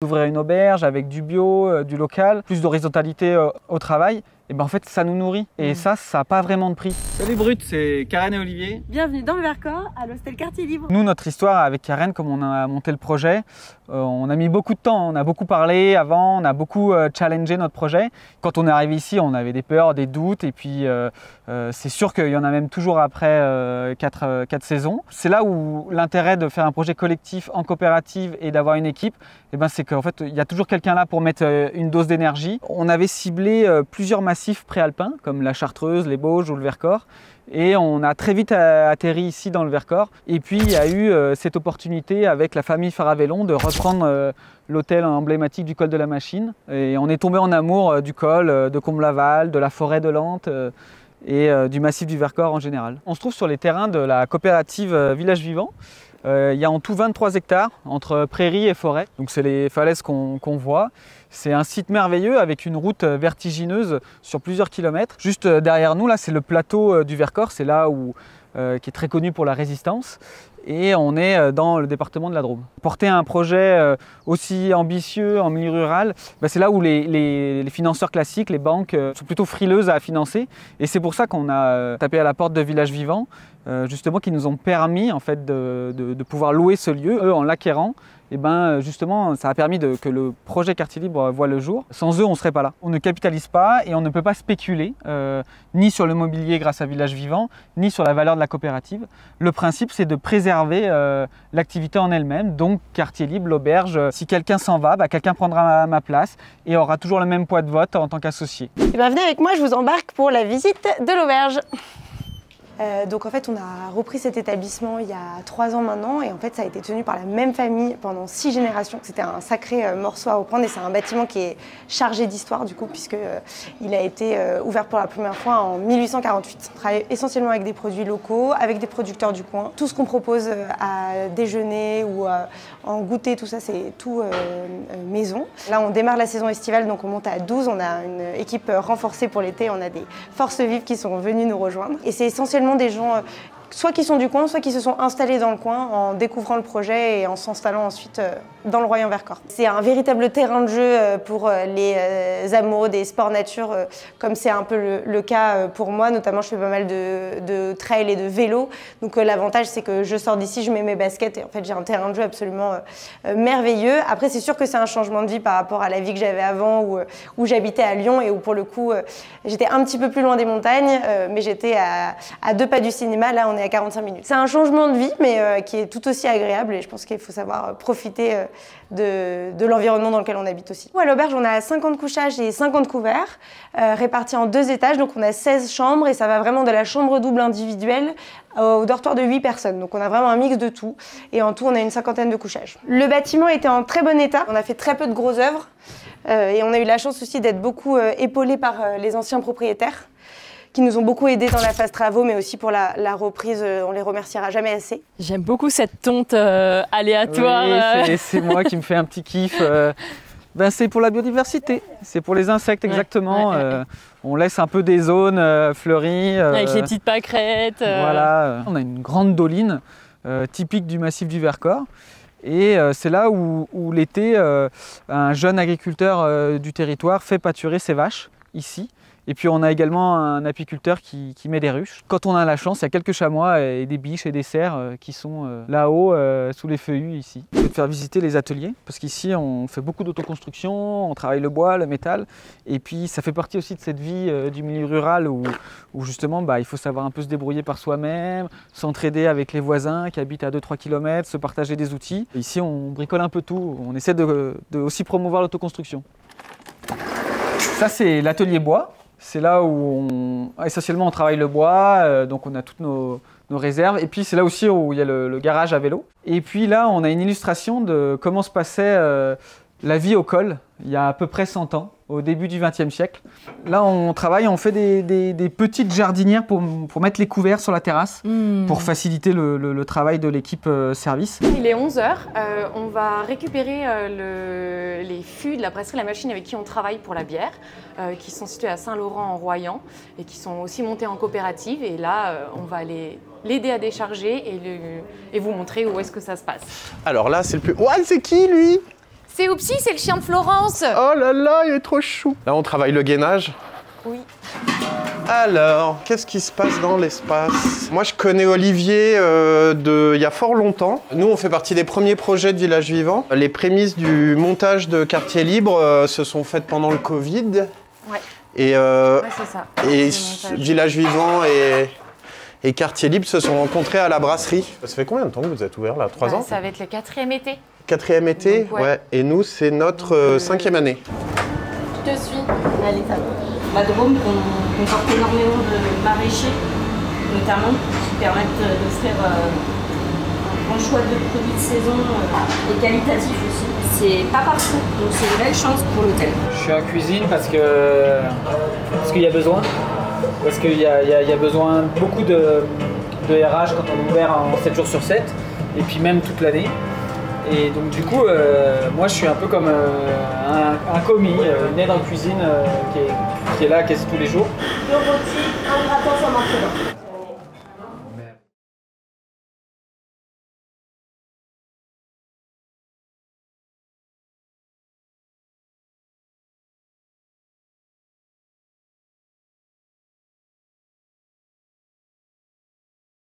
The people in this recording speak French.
Ouvrir une auberge avec du bio, du local, plus d'horizontalité au travail, et ben en fait ça nous nourrit. Et ça n'a pas vraiment de prix. Salut Brut, c'est Karen et Olivier. Bienvenue dans le Vercors, à l'hostel Quartier Libre. Nous, notre histoire avec Karen, comme on a monté le projet, on a mis beaucoup de temps, on a beaucoup parlé avant, on a beaucoup challengé notre projet. Quand on est arrivé ici, on avait des peurs, des doutes, et puis c'est sûr qu'il y en a même toujours après 4 saisons. C'est là où l'intérêt de faire un projet collectif en coopérative et d'avoir une équipe, eh ben, c'est qu'en fait, il y a toujours quelqu'un là pour mettre une dose d'énergie. On avait ciblé plusieurs massifs préalpins, comme la Chartreuse, les Bauges ou le Vercors. Et on a très vite atterri ici dans le Vercors. Et puis il y a eu cette opportunité avec la famille Faravelon de reprendre l'hôtel emblématique du col de la Machine. Et on est tombé en amour du col, de Comble-Laval, de la forêt de Lente et du massif du Vercors en général. On se trouve sur les terrains de la coopérative Village Vivant. Il y a en tout 23 hectares entre prairies et forêts. Donc c'est les falaises qu'on voit. C'est un site merveilleux avec une route vertigineuse sur plusieurs kilomètres. Juste derrière nous, là, c'est le plateau du Vercors. C'est là où, qui est très connu pour la résistance. Et on est dans le département de la Drôme. Porter un projet aussi ambitieux en milieu rural, c'est là où les financeurs classiques, les banques, sont plutôt frileuses à financer. Et c'est pour ça qu'on a tapé à la porte de Village Vivant, justement, qui nous ont permis en fait, de pouvoir louer ce lieu. Eux, en l'acquérant, et justement, ça a permis que le projet Quartier Libre voit le jour. Sans eux, on ne serait pas là. On ne capitalise pas et on ne peut pas spéculer, ni sur le mobilier grâce à Village Vivant, ni sur la valeur de la coopérative. Le principe, c'est de préserver l'activité en elle-même, donc Quartier Libre, l'auberge. Si quelqu'un s'en va, quelqu'un prendra ma place et aura toujours le même poids de vote en tant qu'associé. Et venez avec moi, je vous embarque pour la visite de l'auberge. Donc en fait on a repris cet établissement il y a 3 ans maintenant et en fait ça a été tenu par la même famille pendant 6 générations. C'était un sacré morceau à reprendre et c'est un bâtiment qui est chargé d'histoire du coup puisque il a été ouvert pour la première fois en 1848. On travaille essentiellement avec des produits locaux, avec des producteurs du coin. Tout ce qu'on propose à déjeuner ou en goûter, tout ça c'est tout maison. Là on démarre la saison estivale donc on monte à 12, on a une équipe renforcée pour l'été, on a des forces vives qui sont venues nous rejoindre et c'est essentiellement des gens soit qui sont du coin, soit qui se sont installés dans le coin en découvrant le projet et en s'installant ensuite dans le Royan Vercors. C'est un véritable terrain de jeu pour les amoureux des sports nature, comme c'est un peu le cas pour moi, notamment je fais pas mal de trail et de vélo. Donc l'avantage c'est que je sors d'ici, je mets mes baskets et en fait j'ai un terrain de jeu absolument merveilleux. Après c'est sûr que c'est un changement de vie par rapport à la vie que j'avais avant où j'habitais à Lyon et où pour le coup j'étais un petit peu plus loin des montagnes, mais j'étais à 2 pas du cinéma. Là on est à 45 minutes. C'est un changement de vie, mais qui est tout aussi agréable et je pense qu'il faut savoir profiter de l'environnement dans lequel on habite aussi. À l'auberge, on a 50 couchages et 50 couverts, répartis en 2 étages, donc on a 16 chambres et ça va vraiment de la chambre double individuelle au dortoir de 8 personnes. Donc on a vraiment un mix de tout et en tout on a une 50aine de couchages. Le bâtiment était en très bon état, on a fait très peu de grosses œuvres et on a eu la chance aussi d'être beaucoup épaulés par les anciens propriétaires, qui nous ont beaucoup aidés dans la phase travaux, mais aussi pour la reprise, on les remerciera jamais assez. J'aime beaucoup cette tonte aléatoire. Oui, c'est moi qui me fais un petit kiff. C'est pour la biodiversité, c'est pour les insectes exactement. On laisse un peu des zones fleuries. Avec les petites pâquerettes. Voilà, on a une grande doline typique du massif du Vercors. Et c'est là où l'été, un jeune agriculteur du territoire fait pâturer ses vaches, ici. Et puis on a également un apiculteur qui met des ruches. Quand on a la chance, il y a quelques chamois et des biches et des cerfs qui sont là-haut, sous les feuillus ici. Je vais te faire visiter les ateliers, parce qu'ici on fait beaucoup d'autoconstruction, on travaille le bois, le métal. Et puis ça fait partie aussi de cette vie du milieu rural où justement il faut savoir un peu se débrouiller par soi-même, s'entraider avec les voisins qui habitent à 2-3 km, se partager des outils. Et ici on bricole un peu tout, on essaie de aussi promouvoir l'autoconstruction. Ça c'est l'atelier bois. C'est là où essentiellement on travaille le bois, donc on a toutes nos réserves. Et puis c'est là aussi où il y a le garage à vélo. Et puis là on a une illustration de comment se passait la vie au col il y a à peu près 100 ans, au début du XXe siècle. Là on travaille, on fait des petites jardinières pour mettre les couverts sur la terrasse, pour faciliter le travail de l'équipe service. Il est 11 h, on va récupérer les fûts de la brasserie La Machine avec qui on travaille pour la bière, qui sont situés à Saint-Laurent-en-Royan et qui sont aussi montés en coopérative. Et là on va l'aider à décharger et vous montrer où est-ce que ça se passe. Alors là c'est le plus... Ouais, c'est qui lui ? C'est Oupsi, c'est le chien de Florence. Oh là là, il est trop chou. Là, on travaille le gainage. Oui. Alors, qu'est-ce qui se passe dans l'espace? Moi, je connais Olivier il y a fort longtemps. Nous, on fait partie des premiers projets de Village Vivant. Les prémices du montage de Quartier Libre se sont faites pendant le Covid. Ouais. Et, Ouais, c'est ça. et C'est le montage. Village Vivant et Quartier Libre se sont rencontrés à la brasserie. Ça fait combien de temps que vous êtes ouvert là? 3 ans? Ça va être le 4e été. 4e été? Donc, ouais. Et nous, c'est notre 5e année. Je te suis. Allez, ça va. La Drôme, on porte énormément de maraîchers, notamment, qui permettent d'offrir un grand choix de produits de saison et qualitatifs aussi. C'est pas partout, donc c'est une belle chance pour l'hôtel. Je suis en cuisine parce qu'il y a besoin. Parce qu'il y a besoin beaucoup de RH quand on est ouvert en 7 jours sur 7. Et puis même toute l'année. Et donc du coup, moi je suis un peu comme un commis, une aide en cuisine qui est là quasi tous les jours. Le rôti, un gratin, ça marche pas.